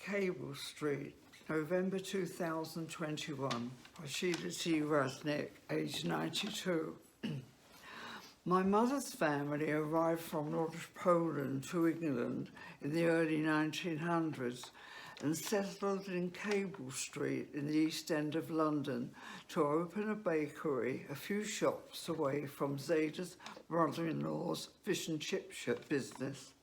Cable Street, November 2021, by Sheila T. Rasnick, aged 92. My mother's family arrived from North Poland to England in the early 1900s and settled in Cable Street in the East End of London to open a bakery a few shops away from Zada's brother-in-law's fish and chip shop business.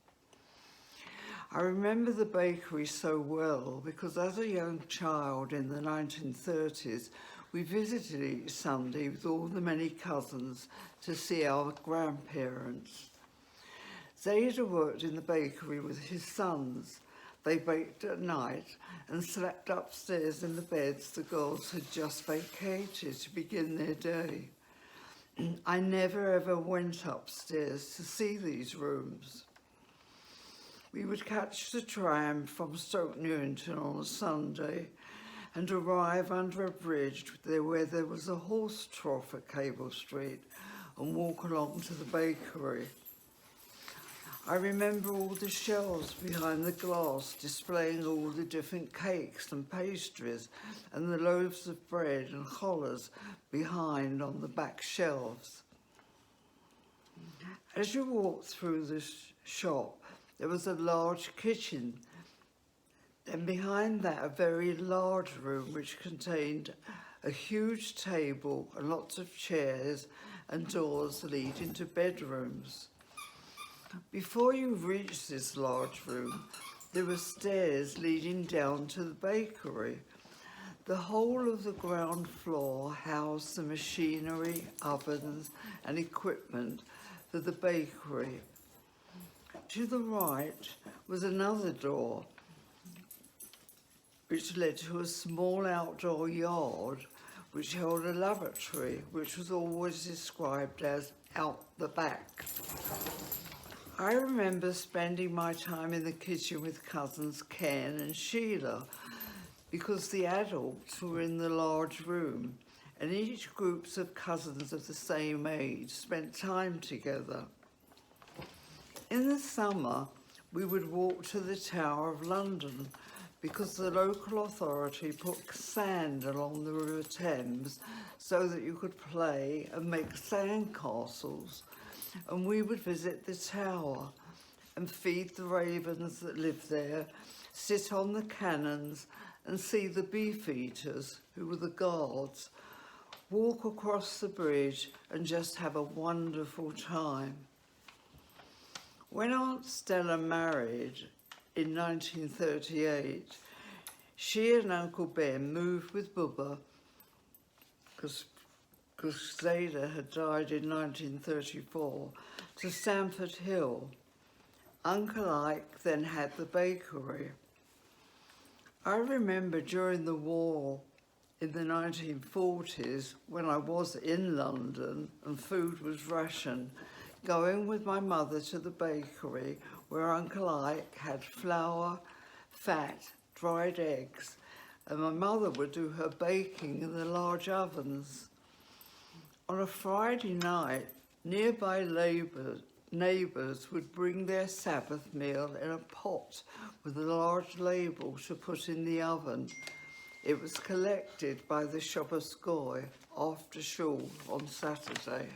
I remember the bakery so well because as a young child in the 1930s, we visited each Sunday with all the many cousins to see our grandparents. Zada worked in the bakery with his sons. They baked at night and slept upstairs in the beds the girls had just vacated to begin their day. I never ever went upstairs to see these rooms. We would catch the tram from Stoke Newington on a Sunday and arrive under a bridge where there was a horse trough at Cable Street and walk along to the bakery. I remember all the shelves behind the glass displaying all the different cakes and pastries and the loaves of bread and chollas behind on the back shelves. As you walked through this shop, there was a large kitchen, and behind that a very large room which contained a huge table and lots of chairs and doors leading to bedrooms. Before you reached this large room, there were stairs leading down to the bakery. The whole of the ground floor housed the machinery, ovens and equipment for the bakery. To the right was another door which led to a small outdoor yard which held a lavatory which was always described as out the back. I remember spending my time in the kitchen with cousins Ken and Sheila because the adults were in the large room and each groups of cousins of the same age spent time together. In the summer, we would walk to the Tower of London because the local authority put sand along the River Thames so that you could play and make sand castles, and we would visit the tower and feed the ravens that lived there, sit on the cannons and see the beefeaters, who were the guards, walk across the bridge and just have a wonderful time. When Aunt Stella married in 1938, she and Uncle Ben moved with Bubba because Zada had died in 1934 to Stamford Hill. Uncle Ike then had the bakery. I remember during the war in the 1940s, when I was in London and food was rationed, going with my mother to the bakery where Uncle Ike had flour, fat, dried eggs, and my mother would do her baking in the large ovens. On a Friday night, nearby neighbours would bring their Sabbath meal in a pot with a large label to put in the oven. It was collected by the Shoppers Goy after shul on Saturday.